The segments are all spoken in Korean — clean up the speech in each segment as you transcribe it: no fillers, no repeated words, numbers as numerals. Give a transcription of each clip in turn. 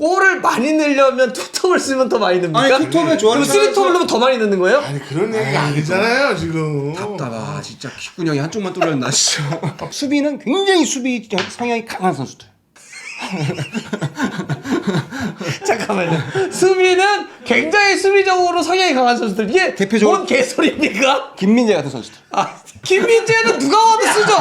골을 많이 넣으려면 투톱을 쓰면 더 많이 넣습니까? 아니 투톱에 좋아하는 그럼 쓰리톱을 넣으면 더 많이 넣는 거예요? 아니 그런 얘기가 아니잖아요 지금. 답답하 진짜 귓구녕이 한쪽만 뚫렸나 진짜. 수비는 굉장히 수비 성향이 강한 선수들. 잠깐만요. 수비는 굉장히 수비적으로 성향이 강한 선수들. 이게 대표적으로- 뭔 개소리입니까? 김민재 같은 선수들. 아, 김민재는 누가 와도 쓰죠.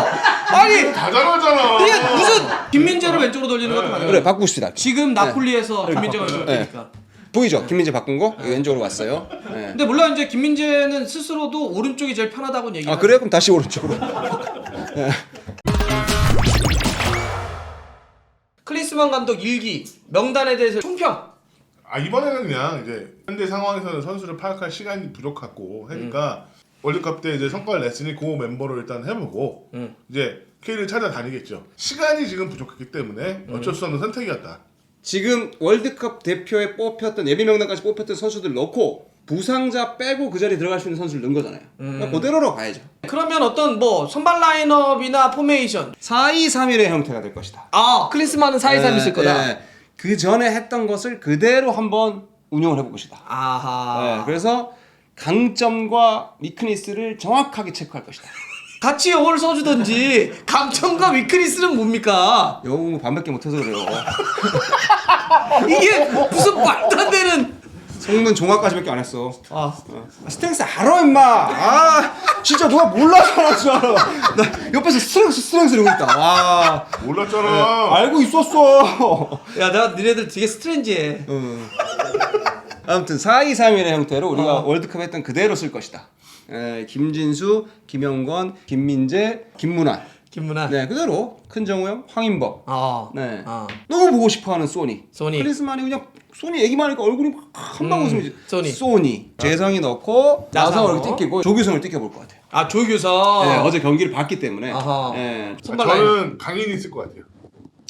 아니 다 잘하잖아. 이게 무슨 김민재를 왼쪽으로 돌리는 것도 맞아요. 그래 바꿉시다. 지금 나폴리에서 김민재가 왼쪽으로 되니까. 보이죠? 김민재 바꾼 거 왼쪽으로 왔어요. 네. 근데 물론 이제 김민재는 스스로도 오른쪽이 제일 편하다고 얘기해요. 아 그래요? 그럼 다시 오른쪽으로. 클린스만 감독 일기 명단에 대해서 총평. 아 이번에는 그냥 이제 현대 상황에서는 선수를 파악할 시간이 부족하고 하니까 월드컵 때 이제 성과를 냈으니 그 멤버로 일단 해보고 이제 K를 찾아다니겠죠. 시간이 지금 부족했기 때문에 어쩔 수 없는 선택이었다. 지금 월드컵 대표에 뽑혔던 예비 명단까지 뽑혔던 선수들 넣고 부상자 빼고 그 자리에 들어갈 수 있는 선수를 넣은 거잖아요. 그러니까 그대로로 가야죠. 그러면 어떤 뭐 선발 라인업이나 포메이션 4-2-3-1의 형태가 될 것이다. 아 클린스만은 4-2-3 있을 거다. 그 전에 했던 것을 그대로 한번 운영을 해볼 것이다. 아하. 그래서 강점과 위크니스를 정확하게 체크할 것이다. 같이 영어를 써주든지 강점과 위크니스는 뭡니까? 영어 반밖에 못해서 그래요. 이게 무슨 말도 안 되는. 성능 종합까지밖에 안 했어. 아 스트렝스 알아 임마. 아 진짜 누가 몰라서 하는 줄 알아. 나 옆에서 스트렝스 이러고 있다. 와 몰랐잖아. 알고 있었어. 야, 내가 니네들 되게 스트레인지해. 아무튼 4-2-3-1의 형태로 우리가 월드컵 했던 그대로 쓸 것이다. 김진수, 김영권, 김민재, 김문환. 김문환. 네 그대로 큰정우 형, 황인범. 네. 어. 너무 보고 싶어하는 소니. 소니. 클린스만이 그냥 소니 얘기만 하니까 얼굴이 막 한방 웃음이지. 소니. 재성이 넣고 나상을 나상호. 띄끼고 조규성을 띄껴볼 것 같아요. 아 조규성. 네, 어제 경기를 봤기 때문에. 아하. 네. 선발 라인. 저는 강인이 있을 것 같아요.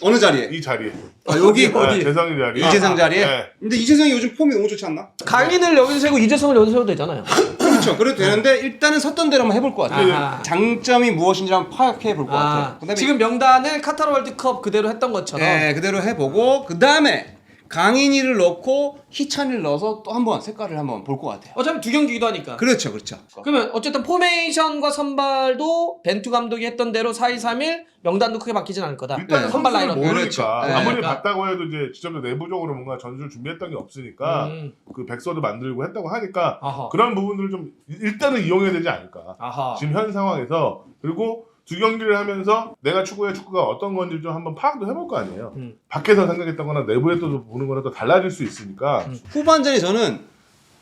어느 자리에? 이 자리에. 여기 어디? 재성이 자리에. 이재성 자리에? 네. 근데 이재성이 요즘 폼이 너무 좋지 않나? 강인을 여기서 세고 이재성을 여기서 세워도 되잖아요. 그렇죠. 그래도 되는데 일단은 섰던 대로 한번 해볼 것 같아요. 아하. 장점이 무엇인지 한번 파악해 볼 것 같아요. 그다음에 지금 명단을 카타르 월드컵 그대로 했던 것처럼. 네, 그대로 해보고 그 다음에 강인이를 넣고 희찬이를 넣어서 또 한번 색깔을 한번 볼 것 같아요. 어차피 두 경기기도 하니까. 그렇죠, 그렇죠. 그러면 어쨌든 포메이션과 선발도 벤투 감독이 했던 대로 4-2-3-1 명단도 크게 바뀌진 않을 거다. 일단 네. 선발 선발 라인업. 모르니까 그렇죠. 네. 아무리 그러니까. 봤다고 해도 이제 직접 내부적으로 뭔가 전술을 준비했던 게 없으니까 그 백서도 만들고 했다고 하니까 아하. 그런 부분들을 좀 일단은 이용해야 되지 않을까. 아하. 지금 현 상황에서 그리고 두 경기를 하면서 내가 추구의 축구가 어떤 건지 좀 한번 파악도 해볼 거 아니에요. 밖에서 생각했던 거나 내부에서 또 보는 거나 또 달라질 수 있으니까 후반전에 저는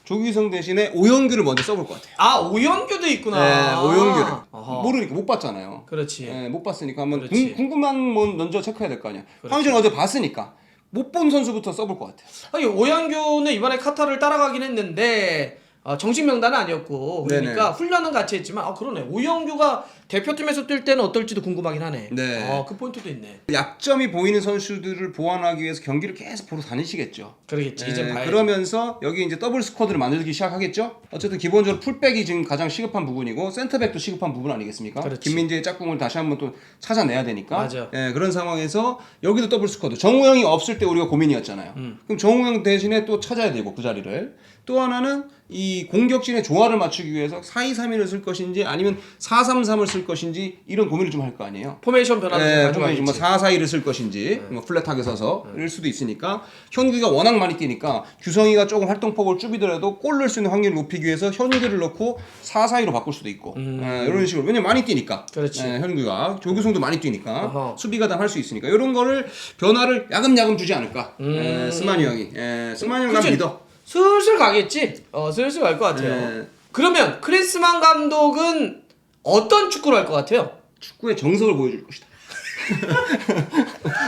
조규성 대신에 오영규를 먼저 써볼 것 같아요. 아 오연규도 있구나. 네, 오영규를 아하. 모르니까 못 봤잖아요. 그렇지. 네, 못 봤으니까 한번 그렇지. 궁금한 건 먼저 체크해야 될 거 아니야. 그렇지. 황준 어제 봤으니까 못 본 선수부터 써볼 것 같아요. 아니 오연규는 이번에 카타르를 따라가긴 했는데 정식 명단은 아니었고 그러니까 네네. 훈련은 같이 했지만 그러네. 오연규가 대표팀에서 뛸 때는 어떨지도 궁금하긴 하네. 네. 그 포인트도 있네. 약점이 보이는 선수들을 보완하기 위해서 경기를 계속 보러 다니시겠죠. 그러겠지. 이제 봐야지. 그러면서 여기 이제 더블 스쿼드를 만들기 시작하겠죠. 어쨌든 기본적으로 풀백이 지금 가장 시급한 부분이고 센터백도 시급한 부분 아니겠습니까? 그렇지. 김민재의 짝꿍을 다시 한번 또 찾아내야 되니까. 맞아. 그런 상황에서 여기도 더블 스쿼드. 정우영이 없을 때 우리가 고민이었잖아요. 그럼 정우영 대신에 또 찾아야 되고 그 자리를. 또 하나는 이 공격진의 조화를 맞추기 위해서 4-2-3-1을 쓸 것인지 아니면 4-3-3을 쓸 것인지 이런 고민을 좀 할 거 아니에요. 포메이션 변화를 가져가야지. 뭐 4-4-2를 쓸 것인지 뭐 플랫하게 서서 일 수도 있으니까 현규가 워낙 많이 뛰니까 규성이가 조금 활동폭을 줄이더라도 골 넣을 수 있는 확률을 높이기 위해서 현규를 넣고 4-4-2로 바꿀 수도 있고 이런 식으로 왜냐면 많이 뛰니까 그렇지. 현규가 조규성도 많이 뛰니까 어허. 수비가 다 할 수 있으니까 이런 거를 변화를 야금야금 주지 않을까 스마니 형이 스마니 형 난 그치. 믿어. 슬슬 가겠지. 슬슬 갈 것 같아요. 네. 그러면 클린스만 감독은 어떤 축구를 할 것 같아요? 축구의 정석을 보여줄 것이다.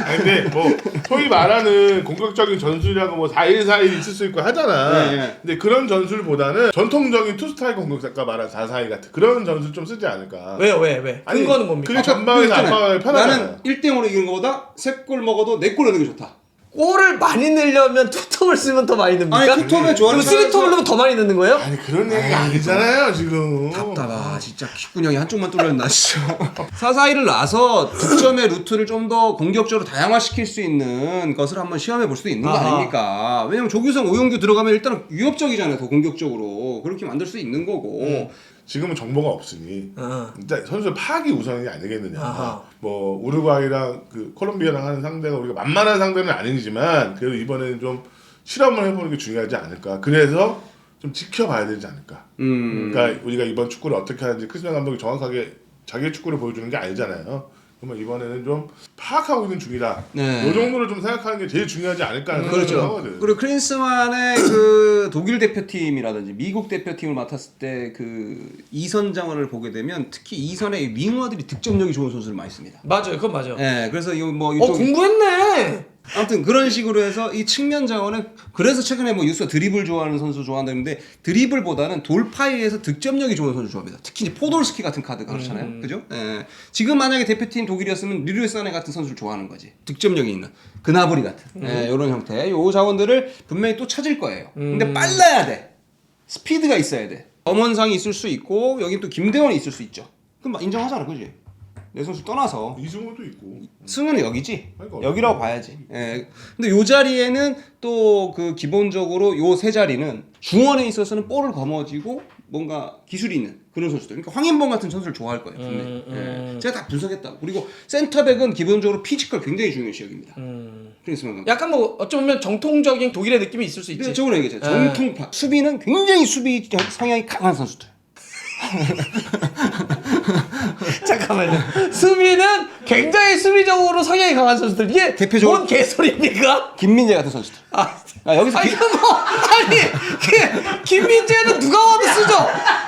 아니 근데 뭐 소위 말하는 공격적인 전술이라고 뭐 4-1-4-1 있을 수 있고 하잖아. 네. 근데 그런 전술보다는 전통적인 투스타일 공격작가 말하는 4-4-2 같은 그런 전술 좀 쓰지 않을까. 왜요? 왜? 아니, 근거는 뭡니까? 그러니까 전방에서 있잖아요. 압박을 편하잖아. 나는 1대0으로 이기는 것보다 3골 먹어도 4골 넣는 게 좋다. 골을 많이 넣으려면 투톱을 쓰면 더 많이 넣습니까? 아니, 투톱에 좋아하는 그럼 쓰리톱을 넣으면 더 많이 넣는 거예요? 아니 그런 얘기가 아니잖아요 지금. 답답하 진짜 귓구녕이 한쪽만 뚫렸나 진짜. 4-4-2를 놔서 득점의 루트를 좀 더 공격적으로 다양화시킬 수 있는 것을 한번 시험해 볼 수도 있는 거 아하. 아닙니까? 왜냐면 조규성, 오용규 들어가면 일단 위협적이잖아요. 더 공격적으로 그렇게 만들 수 있는 거고. 지금은 정보가 없으니 어. 일단 선수 파악이 우선이 아니겠느냐. 아하. 뭐 우루과이랑 그 콜롬비아랑 하는 상대가 우리가 만만한 상대는 아니지만 그래도 이번에는 좀 실험을 해보는 게 중요하지 않을까. 그래서 좀 지켜봐야 되지 않을까. 그러니까 우리가 이번 축구를 어떻게 하는지 크리스만 감독이 정확하게 자기의 축구를 보여주는 게 아니잖아요. 그러면 이번에는 좀 파악하고 있는 중이다. 네. 이 정도를 좀 생각하는 게 제일 중요하지 않을까 하는 생각을 그렇죠. 하거든. 그리고 클린스만의 그 독일 대표팀이라든지 미국 대표팀을 맡았을 때 그 이선 장원을 보게 되면 특히 이선의 윙어들이 득점력이 좋은 선수를 많이 씁니다. 맞아요, 그건 맞아요. 네, 그래서 이쪽 공부했네. 아무튼 그런 식으로 해서 이 측면 자원은 그래서 최근에 뭐 유수가 드리블 좋아하는 선수 좋아한다는데 드리블보다는 돌파에 의해서 득점력이 좋은 선수 좋아합니다. 특히 이제 포돌스키 같은 카드가 그렇잖아요. 그죠? 예. 지금 만약에 대표팀 독일이었으면 리루에 사네 같은 선수를 좋아하는 거지. 득점력이 있는 그나브리 같은 이런 형태. 요 자원들을 분명히 또 찾을 거예요. 근데 빨라야 돼. 스피드가 있어야 돼. 엄원상이 있을 수 있고 여기 또 김대원이 있을 수 있죠. 그럼 인정하잖아, 그지? 내 선수 떠나서 이승우도 있고. 승우는 여기지. 그러니까 여기라고 봐야지. 예. 근데 요 자리에는 또 그 기본적으로 요 세 자리는 중원에 있어서는 볼을 거머쥐고 뭔가 기술이 있는 그런 선수들. 그러니까 황인범 같은 선수를 좋아할 거예요. 분명히. 예. 제가 다 분석했다. 그리고 센터백은 기본적으로 피지컬 굉장히 중요시 여깁니다. 클린스만 감독. 약간 뭐 어쩌면 정통적인 독일의 느낌이 있을 수 있지. 근데 저번에 얘기했잖아요. 정통파. 수비는 굉장히 수비 성향이 강한 선수들. 잠깐만요. 수비는 굉장히 수비적으로 성향이 강한 선수들. 이게 대표적으로- 뭔 개소리입니까? 김민재 같은 선수들. 여기서 아니 김민재는 누가 와도 쓰죠.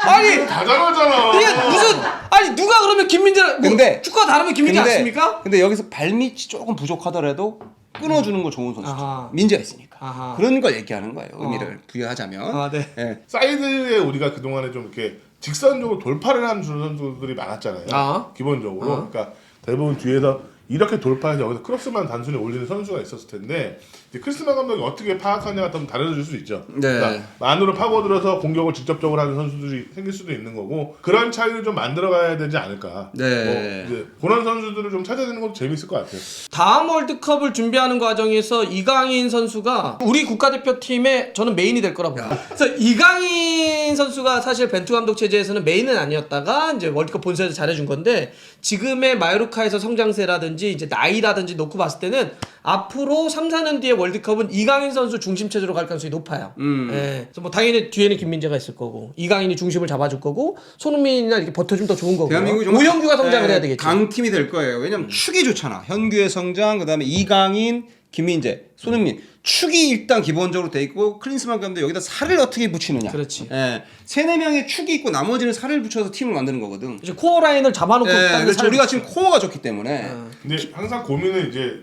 아니 다 잘하잖아. 이게 무슨 아니 누가 그러면 김민재를 근데- 축구가 다르면 김민재 안 씁니까? 근데 여기서 발밑이 조금 부족하더라도 끊어주는 거 좋은 선수죠. 아하. 민재가 있으니까. 아하. 그런 걸 얘기하는 거예요. 의미를 부여하자면. 아, 네. 예. 사이드에 우리가 그동안에 좀 이렇게 직선적으로 돌파를 하는 선수들이 많았잖아요. 아. 기본적으로. 그러니까 대부분 뒤에서 이렇게 돌파해서 여기서 크로스만 단순히 올리는 선수가 있었을 텐데 이제 크리스만 감독이 어떻게 파악하냐가 좀 달라질 수 있죠. 네. 그러니까 안으로 파고들어서 공격을 직접적으로 하는 선수들이 생길 수도 있는 거고 그런 차이를 좀 만들어가야 되지 않을까. 네. 뭐 이제 그런 선수들을 좀 찾아내는 것도 재밌을 것 같아요. 다음 월드컵을 준비하는 과정에서 이강인 선수가 우리 국가대표팀의 저는 메인이 될 거라고 봅니다. 그래서 이강인 선수가 사실 벤투 감독 체제에서는 메인은 아니었다가 이제 월드컵 본선에서 잘해준 건데 지금의 마요르카에서 성장세라든지 이제 나이라든지 놓고 봤을 때는 앞으로 3, 4년 뒤에 월드컵은 이강인 선수 중심 체제로 갈 가능성이 높아요. 예. 그래서 뭐 당연히 뒤에는 김민재가 있을 거고 이강인이 중심을 잡아줄 거고 손흥민이나 이렇게 버텨주면 더 좋은 거고 대한민국이 정말 오영규가 성장을 해야 되겠죠. 강팀이 될 거예요. 왜냐면 축이 좋잖아. 현규의 성장, 그다음에 이강인, 김민재, 손흥민. 축이 일단 기본적으로 돼 있고 클린스만 감독 여기다 살을 어떻게 붙이느냐. 그렇지. 예. 3-4명의 축이 있고 나머지는 살을 붙여서 팀을 만드는 거거든. 이제 코어 라인을 잡아놓고 예. 딱 그렇죠. 살을 우리가 붙여. 지금 코어가 좋기 때문에. 근데 항상 고민은 이제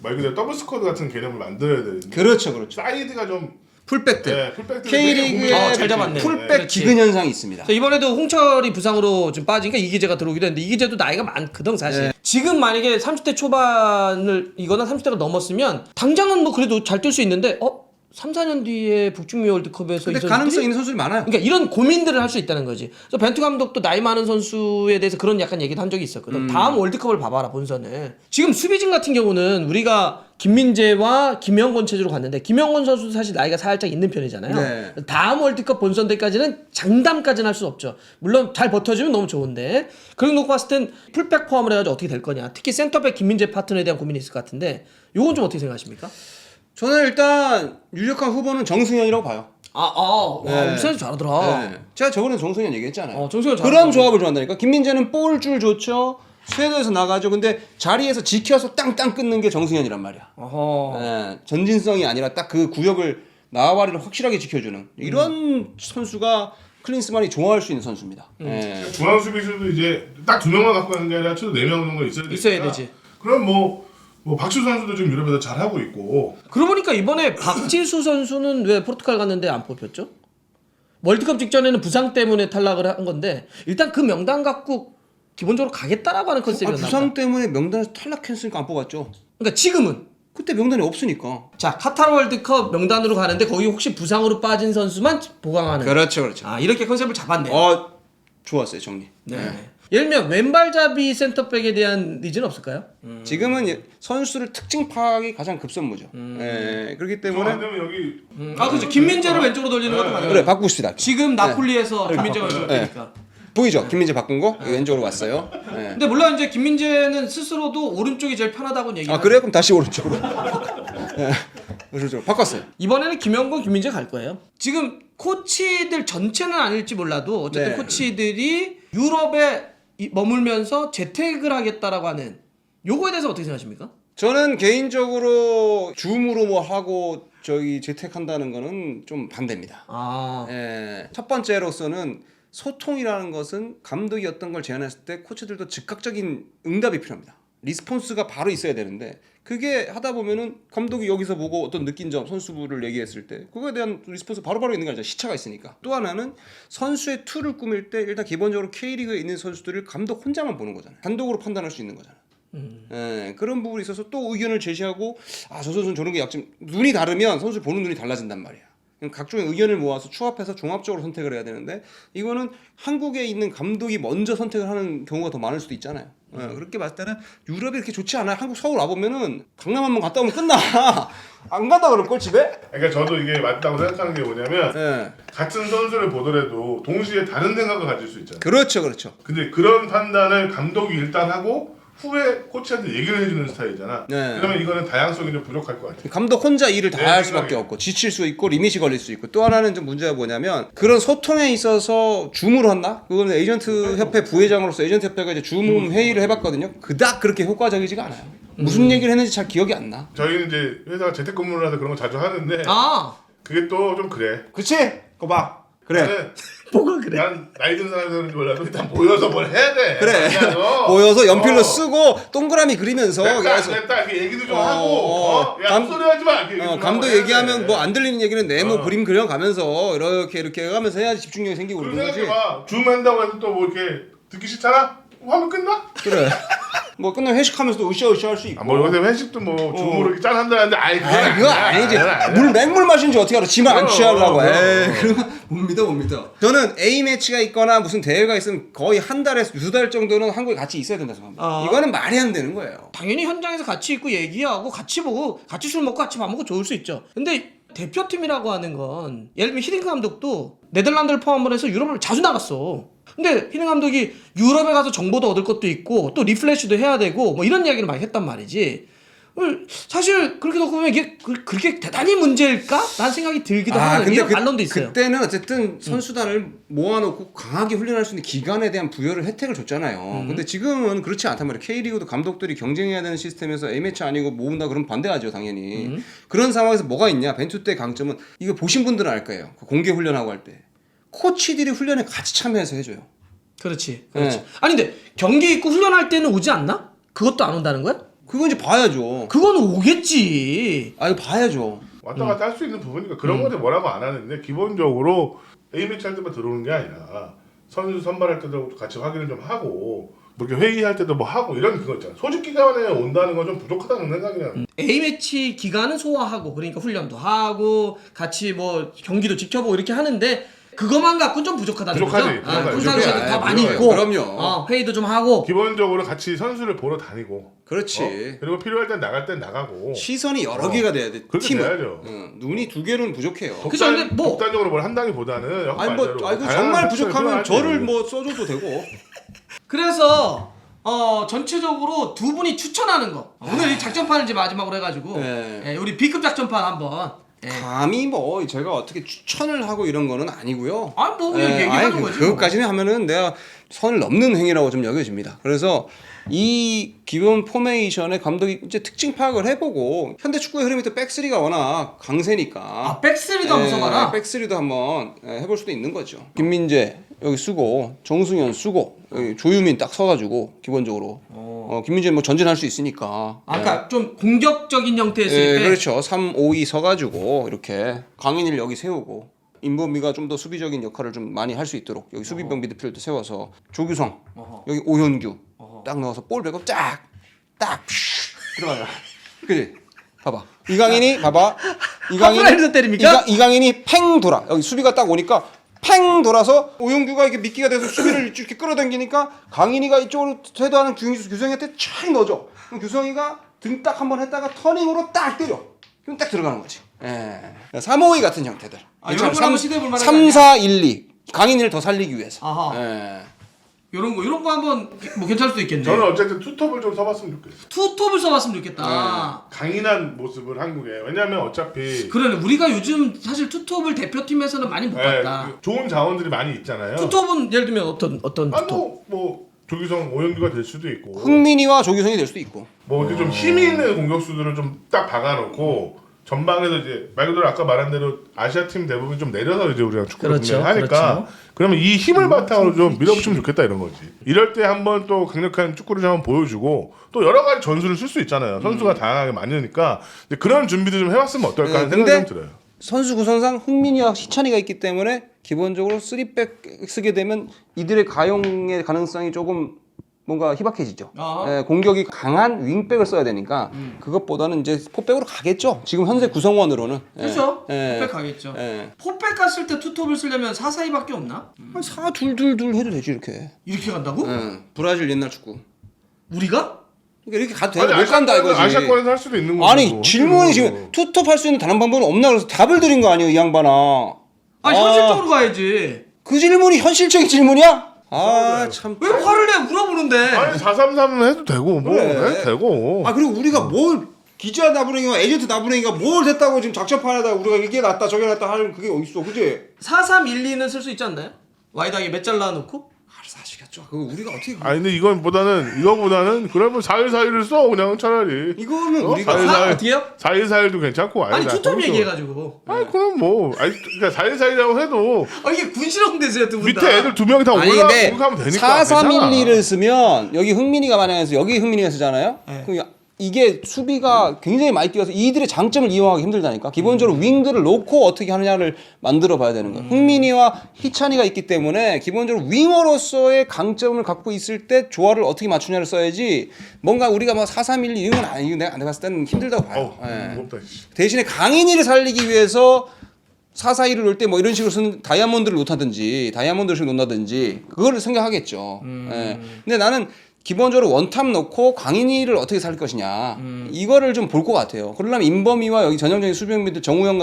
말 그대로 더블 스쿼드 같은 개념을 만들어야 되는데 그렇죠, 그렇죠. 사이드가 좀 풀백들. 네, 풀백들 K리그에 잘 잡았네. 풀백 그렇지. 기근 현상이 있습니다. 그래서 이번에도 홍철이 부상으로 좀 빠지니까 이기재가 들어오기도 했는데 이기재도 나이가 많거든 사실. 네. 지금 만약에 30대 초반을 이거나 30대가 넘었으면 당장은 뭐 그래도 잘 뛸 수 있는데 3, 4년 뒤에 북중미 월드컵에서 근데 이 선수들이 가능성 있는 선수들이 많아요. 그러니까 이런 고민들을 할 수 있다는 거지. 그래서 벤투 감독도 나이 많은 선수에 대해서 그런 약간 얘기도 한 적이 있었거든. 다음 월드컵을 봐봐라 본선에. 지금 수비진 같은 경우는 우리가 김민재와 김영건 체제로 갔는데 김영건 선수도 사실 나이가 살짝 있는 편이잖아요. 네. 다음 월드컵 본선 때까지는 장담까지는 할 수 없죠. 물론 잘 버텨주면 너무 좋은데 그런 거 놓고 봤을 땐 풀백 포함을 해가지고 어떻게 될 거냐. 특히 센터백 김민재 파트너에 대한 고민이 있을 것 같은데 요건 좀 어떻게 생각하십니까? 저는 일단 유력한 후보는 정승현이라고 봐요. 와, 네. 울산에서 잘하더라. 네. 제가 저번에 정승현 얘기했잖아요. 정승현 그런 잘하더라고. 조합을 좋아한다니까. 김민재는 볼줄 좋죠. 스웨드에서 나가죠. 근데 자리에서 지켜서 땅땅 끊는 게 정승현이란 말이야. 어허. 네. 전진성이 아니라 딱 그 구역을 나와바리를 확실하게 지켜주는 이런 선수가 클린스만이 좋아할 수 있는 선수입니다. 네. 중앙 수비수도 이제 딱 2명만 갖고 가는 게 아니라 최소 4명 정도 있어야 되니까. 있어야 되지. 그럼 뭐 박수 선수도 지금 유럽에서 잘 하고 있고. 그러고 보니까 이번에 박지수 선수는 왜 포르투갈 갔는데 안 뽑혔죠? 월드컵 직전에는 부상 때문에 탈락을 한 건데 일단 그 명단 갖고 기본적으로 가겠다라고 하는 컨셉이었나 보다. 부상 때문에 명단에서 탈락했으니까 안 뽑았죠. 그러니까 지금은 그때 명단이 없으니까. 자, 카타르 월드컵 명단으로 가는데 거기 혹시 부상으로 빠진 선수만 보강하는. 그렇죠. 아, 이렇게 컨셉을 잡았네요. 좋았어요 정리. 네. 예를 들면 왼발잡이 센터백에 대한 니즈는 없을까요? 지금은 선수를 특징 파악이 가장 급선무죠. 예, 그렇기 때문에 안 되면 여기 그렇죠. 김민재를 왼쪽으로 돌리는 것도 가능해요. 그래 바꿉시다. 지금 나폴리에서 김민재가 왼쪽으로 뛰니까. 보이죠? 김민재 바꾼 거 왼쪽으로 왔어요. 예. 근데 물론 이제 김민재는 스스로도 오른쪽이 제일 편하다고 얘기해요. 그래요? 그럼 다시 오른쪽으로. 예. 오른쪽으로 바꿨어요. 이번에는 김영건, 김민재 갈 거예요. 지금 코치들 전체는 아닐지 몰라도 어쨌든 네. 코치들이 유럽에 머물면서 재택을 하겠다라고 하는 요거에 대해서 어떻게 생각하십니까? 저는 개인적으로 줌으로 뭐 하고 저기 재택한다는 거는 좀 반대입니다. 예. 첫 번째로서는 소통이라는 것은 감독이 어떤 걸 제안했을 때 코치들도 즉각적인 응답이 필요합니다. 리스폰스가 바로 있어야 되는데 그게 하다 보면은 감독이 여기서 보고 어떤 느낀 점 선수부를 얘기했을 때 그거에 대한 리스폰스 바로바로 있는 게 아니라 시차가 있으니까. 또 하나는 선수의 툴을 꾸밀 때 일단 기본적으로 K리그에 있는 선수들을 감독 혼자만 보는 거잖아요. 단독으로 판단할 수 있는 거잖아요. 예, 그런 부분이 있어서 또 의견을 제시하고 저 선수는 저런 게 약점 눈이 다르면 선수 보는 눈이 달라진단 말이야. 각종의 의견을 모아서 추합해서 종합적으로 선택을 해야 되는데 이거는 한국에 있는 감독이 먼저 선택을 하는 경우가 더 많을 수도 있잖아요. 그렇게 봤을 때는 유럽이 그렇게 좋지 않아요. 한국 서울 와보면은 강남 한번 갔다 오면 끝나. 안 간다 그럴 걸 집에? 그러니까 저도 이게 맞다고 생각하는 게 뭐냐면 예. 같은 선수를 보더라도 동시에 다른 생각을 가질 수 있잖아요. 그렇죠. 근데 그런 판단을 감독이 일단 하고 후에 코치한테 얘기를 해주는 스타일이잖아. 네. 그러면 이거는 다양성이 좀 부족할 것 같아. 감독 혼자 일을 다 네, 할 수밖에 생각에. 없고 지칠 수 있고 리밋이 걸릴 수 있고 또 하나는 좀 문제가 뭐냐면 그런 소통에 있어서 줌으로 한다? 그거는 에이전트 협회 부회장으로서 에이전트 협회가 이제 줌 회의를 해봤거든요. 그닥 그렇게 효과적이지가 않아요. 무슨 얘기를 했는지 잘 기억이 안 나. 저희는 이제 회사가 재택근무를 해서 그런 거 자주 하는데 그게 또 좀 그래. 그치? 그거 봐. 그래. 나는 뭐가 그래? 난 나이 든 사람들은 몰라도 일단 모여서 뭘 해야 돼. 그래. 아니야, 너. 모여서 연필로 쓰고 동그라미 그리면서 계속 됐다 이렇게 얘기도 좀 어, 하고. 야 감- 소리 하지 마. 이렇게 좀 감독 하고 얘기하면 해야 돼. 뭐 안 들리는 얘기는 네모 그림 그려가면서 이렇게 해가면서 해야지 집중력이 생기고 그리고 그러는 거지. 생각해봐. 줌 한다고 해서 또 뭐 이렇게 듣기 싫잖아? 하면 끝나? 그래. 뭐 끝나면 회식하면서 또 으쌰으쌰 할 수 있고. 뭐 요새 회식도 뭐 줌으로 이렇게 짠 한다는데 그거 아니지. 물 맹물 마시는지 어떻게 알아? 지만 안 취하려고. 그런 거못 믿어. 저는 A 매치가 있거나 무슨 대회가 있으면 거의 한 달에서 2달 정도는 한국에 같이 있어야 된다 생각합니다. 이거는 말이 안 되는 거예요. 당연히 현장에서 같이 있고 얘기하고 같이 보고 같이 술 먹고 같이 밥 먹고 좋을 수 있죠. 근데 대표팀이라고 하는 건 예를 들면 히딩크 감독도 네덜란드를 포함을 해서 유럽을 자주 나갔어. 근데 히딩크 감독이 유럽에 가서 정보도 얻을 것도 있고 또 리플레시도 해야 되고 뭐 이런 이야기를 많이 했단 말이지. 사실 그렇게 놓고 보면 이게 그렇게 대단히 문제일까? 라는 생각이 들기도 하는 이런 반론도 있어요. 그때는 어쨌든 선수단을 모아놓고 강하게 훈련할 수 있는 기간에 대한 부여를 혜택을 줬잖아요. 근데 지금은 그렇지 않단 말이에요. K리그도 감독들이 경쟁해야 되는 시스템에서 A매치 아니고 모은다 그러면 반대하죠 당연히. 그런 상황에서 뭐가 있냐. 벤투 때 강점은 이거 보신 분들은 알 거예요. 그 공개 훈련하고 할 때 코치들이 훈련에 같이 참여해서 해줘요. 그렇지. 네. 아니 근데 경기 있고 훈련할 때는 오지 않나? 그것도 안 온다는 거야? 그건 이제 봐야죠. 그거는 오겠지. 이거 봐야죠. 왔다 갔다 할 수 있는 부분이니까 그런 것에 뭐라고 안 하는데 기본적으로 A매치 할 때만 들어오는 게 아니라 선수 선발할 때도 같이 확인을 좀 하고 뭐 이렇게 회의할 때도 뭐 하고 이런 그거 있잖아. 소집 기간에 온다는 건 좀 부족하다는 생각이야. A매치 기간은 소화하고 그러니까 훈련도 하고 같이 뭐 경기도 지켜보고 이렇게 하는데 그것만 갖고는 좀 부족하다는 부족하지, 거죠. 부족하지. 평상시에도 더 많이 부족해요. 있고 그럼요. 회의도 좀 하고 기본적으로 같이 선수를 보러 다니고 그렇지. 그리고 필요할 땐 나갈 땐 나가고 시선이 여러 개가 돼야 돼. 그렇게 팀은. 돼야죠. 눈이 두 개는 부족해요. 그죠, 근데 뭐- 독단적으로 뭘 한다기보다는 정말 부족하면 저를 뭐 써줘도 되고. 그래서 전체적으로 두 분이 추천하는 거 오늘 이 작전판을 이제 마지막으로 해가지고 네. 우리 B급 작전판 한번 감히 뭐 제가 어떻게 추천을 하고 이런 거는 아니고요. 뭐 그냥 얘기하는 거지. 그것까지는 하면은 내가 선을 넘는 행위라고 좀 여겨집니다. 그래서 이 기본 포메이션의 감독이 이제 특징 파악을 해보고 현대 축구의 흐름이 또 백스리가 워낙 강세니까. 백스리도 한번 써봐라. 백스리도 한번 해볼 수도 있는 거죠. 김민재 여기 쓰고 정승현 쓰고 여기 조유민 딱 서가지고 기본적으로 김민재 뭐 전진할 수 있으니까. 그러니까 좀 공격적인 형태였을 때. 그렇죠. 3-5-2 서가지고 이렇게 강인을 여기 세우고 임범비가 좀 더 수비적인 역할을 좀 많이 할 수 있도록 여기 수비병 미드필드 세워서 조규성 여기 오현규 딱 넣어서 볼 배고 쫙딱 들어가요. 그지? 봐봐. 이강인이 봐봐. 하프라인에서 때립니까? 이강인이 팽 돌아. 여기 수비가 딱 오니까 팽 돌아서 오영규가 이렇게 미끼가 돼서 수비를 이렇게 끌어당기니까 강인이가 이쪽으로 태도하는 규성이한테 촥 넣어줘. 그럼 규성이가 등 딱 한번 했다가 터닝으로 딱 때려. 그럼 딱 들어가는 거지. 예. 3-5-2 같은 형태들. 이런 걸 한번 시도해볼 만한 3, 4, 1, 2. 강인이를 더 살리기 위해서. 아하. 예. 이런 거 한번 뭐 괜찮을 수도 있겠네. 저는 어쨌든 투톱을 좀 써봤으면 좋겠어요. 투톱을 써봤으면 좋겠다. 강인한 모습을 한국에. 왜냐면 어차피 그러네. 우리가 요즘 사실 투톱을 대표팀에서는 많이 못 봤다. 좋은 자원들이 많이 있잖아요. 투톱은 예를 들면 어떤 투톱? 뭐 조규성, 오영규가 될 수도 있고. 흥민이와 조규성이 될 수도 있고. 뭐 이렇게 좀 힘이 있는 공격수들을 좀 딱 박아놓고 전방에서 이제 말 그대로 아까 말한 대로 아시아 팀 대부분 좀 내려서 이제 우리가 축구를 그렇죠, 하니까 그렇죠. 그러면 이 힘을 바탕으로 좀 밀어붙이면 좋겠다 이런 거지. 이럴 때 한번 또 강력한 축구를 좀 한번 보여주고 또 여러 가지 전술을 쓸 수 있잖아요. 선수가 다양하게 많으니까 이제 그런 준비도 좀 해봤으면 어떨까 하는 생각이 좀 들어요. 선수 구성상 흥민이와 희찬이가 있기 때문에 기본적으로 3백 쓰게 되면 이들의 가용의 가능성이 조금 뭔가 희박해지죠. 예, 공격이 강한 윙백을 써야 되니까 그것보다는 이제 포백으로 가겠죠. 지금 현재 구성원으로는. 그렇죠. 예. 포백 가겠죠. 예. 포백 갔을 때 투톱을 쓰려면 4-4-2밖에 없나? 한 4-2-2-2 해도 되지 이렇게. 이렇게 간다고? 예. 브라질 옛날 축구. 우리가? 이렇게 가도 돼. 못 간다 이거지. 아시아권에서 할 수도 있는 거고. 아니 질문이 지금 투톱 할 수 있는 다른 방법은 없나 그래서 답을 드린 거 아니에요 이 양반아. 아니 현실적으로 가야지. 그 질문이 현실적인 질문이야? 아 참. 왜 화를 내? 물어보는데. 아니 4-3-3은 해도 되고 뭐 그래. 해도 되고. 아 그리고 우리가 뭘 기자 나부랭이가 에이전트 나부랭이가 뭘 됐다고 지금 작전판에다 우리가 이게 낫다 저게 낫다 하는 그게 어딨어 그지? 4-3-1-2는 쓸 수 있지 않나요? 와이드하게 몇 잘라놓고? 알아서 하시겠죠. 그거 우리가 어떻게 아니 근데 이거보다는 그러면 4-1-4-1을 써 그냥 차라리. 이거는 어? 우리가 4-1-4-1. 어떻게요? 4-1-4-1도 괜찮고 아니 나 투톱 거기서- 얘기해가지고. 아니 그럼 뭐 아니 그러니까 4-1-4-1이라고 해도 이게 군실험 되세요 두 분 다. 밑에 애들 두 명이 다 아니 올라가면 근데 되니까 4-3-1-2를 쓰면 여기 흥민이가 만약에 여기 흥민이가 쓰잖아요. 네. 그럼 이게 수비가 굉장히 많이 뛰어서 이들의 장점을 이용하기 힘들다니까. 기본적으로 윙들을 놓고 어떻게 하느냐를 만들어 봐야 되는 거야. 흥민이와 희찬이가 있기 때문에 기본적으로 윙어로서의 강점을 갖고 있을 때 조화를 어떻게 맞추냐를 써야지 뭔가 우리가 뭐 4-3-1 이런 건 아니고 내가 봤을 때는 힘들다고 봐요. 예. 무겁다. 대신에 강인이를 살리기 위해서 4-4-2를 놓을 때 뭐 이런 식으로 쓰는 다이아몬드를 놓다든지 다이아몬드를 놓다든지 그거를 생각하겠죠. 예. 근데 나는 기본적으로 원탑 놓고 강인이를 어떻게 살 것이냐 이거를 좀 볼 것 같아요. 그러려면 인범이와 여기 전형적인 수비형들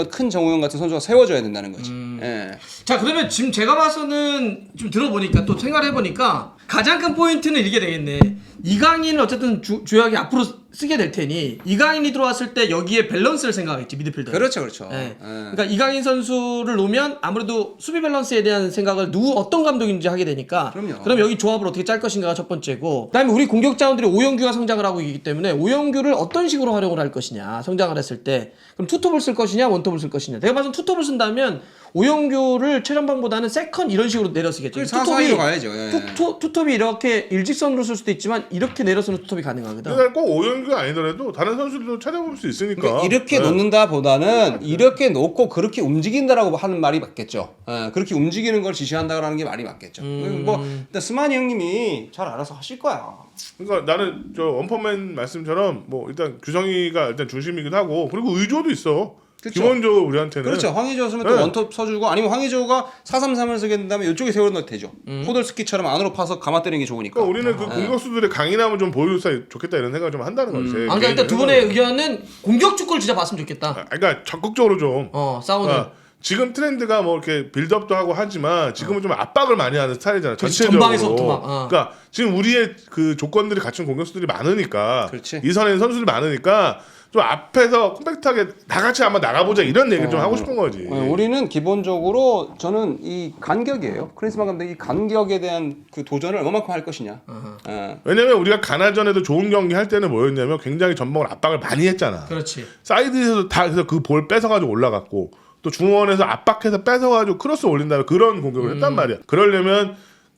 큰 정우영 같은 선수가 세워줘야 된다는 거지. 예. 자 그러면 지금 제가 봐서는 좀 들어보니까 또 생각해보니까 가장 큰 포인트는 이게 되겠네. 이강인을 어쨌든 주요하게 앞으로 쓰게 될 테니 이강인이 들어왔을 때 여기에 밸런스를 생각하겠지 미드필더. 그렇죠, 그렇죠. 네. 예. 그러니까 이강인 선수를 놓으면 아무래도 수비 밸런스에 대한 생각을 어떤 감독인지 하게 되니까. 그럼요. 그럼 여기 조합을 어떻게 짤 것인가가 첫 번째고. 그다음에 우리 공격 자원들이 오영규가 성장을 하고 있기 때문에 오영규를 어떤 식으로 활용을 할 것이냐 성장을 했을 때 그럼 투톱을 쓸 것이냐 원톱을 쓸 것이냐. 내가 봐서 투톱을 쓴다면 오영규를 최전방보다는 세컨 이런 식으로 내려쓰겠죠. 4-4-2로 가야죠. 예. 투톱이 이렇게 일직선으로 쓸 수도 있지만 이렇게 내려서는 투톱이 가능하거든. 그러니까 꼭 오영규가 아니더라도 다른 선수들도 찾아볼 수 있으니까. 그러니까 이렇게 네. 놓는다보다는 이렇게 놓고 그렇게 움직인다라고 하는 말이 맞겠죠. 예, 그렇게 움직이는 걸 지시한다라는 게 말이 맞겠죠. 뭐 일단 스마니 형님이 잘 알아서 하실 거야. 그러니까 나는 저 원펀맨 말씀처럼 뭐 일단 규성이가 일단 중심이기도 하고 그리고 의조도 있어. 그쵸. 기본적으로 우리한테는. 그렇죠. 황의조였으면 네. 또 원톱 서주고 아니면 황의조가 4-3-3을 쓰게 된다면 이쪽에 세워도 되죠. 포돌스키처럼 안으로 파서 감아 때리는 게 좋으니까. 그러니까 우리는 그 공격수들의 강인함을 좀 보여줬으면 좋겠다 이런 생각을 좀 한다는 거지. 아, 그러니까 일단 두 분의 의견은 공격 축구를 진짜 봤으면 좋겠다. 그러니까 적극적으로 좀. 싸우는. 그러니까 지금 트렌드가 뭐 이렇게 빌드업도 하고 하지만 지금은 좀 압박을 많이 하는 스타일이잖아. 그렇지, 전체적으로. 전방에서부터 막, 그러니까 지금 우리의 그 조건들이 갖춘 공격수들이 많으니까 그렇지. 이 선에는 선수들이 많으니까 좀 앞에서 콤팩트하게 다 같이 한번 나가보자 이런 얘기를 좀 하고 싶은 거지. 우리는 기본적으로 저는 이 간격이에요. 크리스마 감독이 이 간격에 대한 그 도전을 얼마만큼 할 것이냐. 예. 왜냐면 우리가 가나전에도 좋은 경기 할 때는 뭐였냐면 굉장히 전방을 압박을 많이 했잖아. 그렇지. 사이드에서도 다 그래서 그 볼 뺏어가지고 올라갔고 또 중원에서 압박해서 뺏어가지고 크로스 올린 다음에 그런 공격을 했단 말이야. 그러려면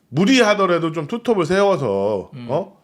무리하더라도 좀 투톱을 세워서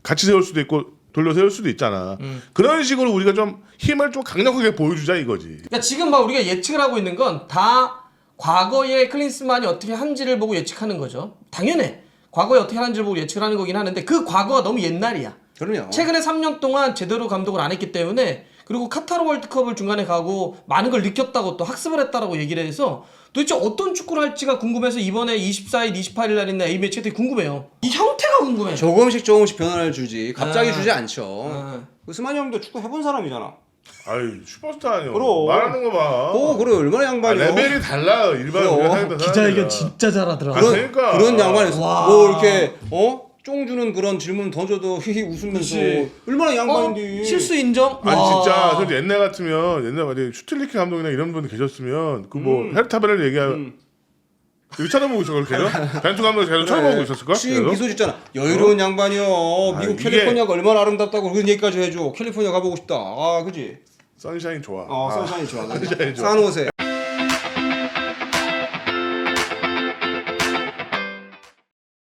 같이 세울 수도 있고 돌려 세울 수도 있잖아. 그런 식으로 우리가 좀 힘을 좀 강력하게 보여주자 이거지. 그러니까 지금 막 우리가 예측을 하고 있는 건 다 과거에 클린스만이 어떻게 한지를 보고 예측하는 거죠. 당연해. 과거에 어떻게 하는지를 보고 예측을 하는 거긴 하는데 그 과거가 너무 옛날이야. 그럼요. 최근에 3년 동안 제대로 감독을 안 했기 때문에 그리고 카타르 월드컵을 중간에 가고 많은 걸 느꼈다고 또 학습을 했다라고 얘기를 해서 도대체 어떤 축구를 할지가 궁금해서 이번에 24일, 28일 날 있는 A매치가 되게 궁금해요. 이 형태가 궁금해. 조금씩 변화를 주지. 갑자기 아. 주지 않죠. 그 스마니 형도 축구 해본 사람이잖아. 아이 슈퍼스타 아니요. 그럼. 말하는 거 봐. 그래 얼마나 양반이야. 레벨이 달라요. 일반 그래요. 우리가 사귀던 기자회견 사람이랑. 진짜 잘하더라. 아, 그러니까. 그런 양반이 있어. 와. 뭐 이렇게 쫑 주는 그런 질문 던져도 히히 웃으면서 그치. 얼마나 양반인데. 실수 인정? 아니 와. 진짜 솔직히 옛날 같으면 옛날 만약에 슈틸리케 감독이나 이런 분이 계셨으면 그 뭐 헤르타베를 얘기하면 이거 쳐다보고 있어 그렇게요? 벤투 감독이 계속 쳐다보고 있었을까? 씩 계속? 미소 짓잖아. 여유로운 양반이요. 미국 이게- 캘리포니아가 얼마나 아름답다고 그런 얘기까지 해줘. 캘리포니아 가보고 싶다. 아 그지? 선샤인 좋아. 선샤인이 좋아. 선샤인이 좋아. 산호세.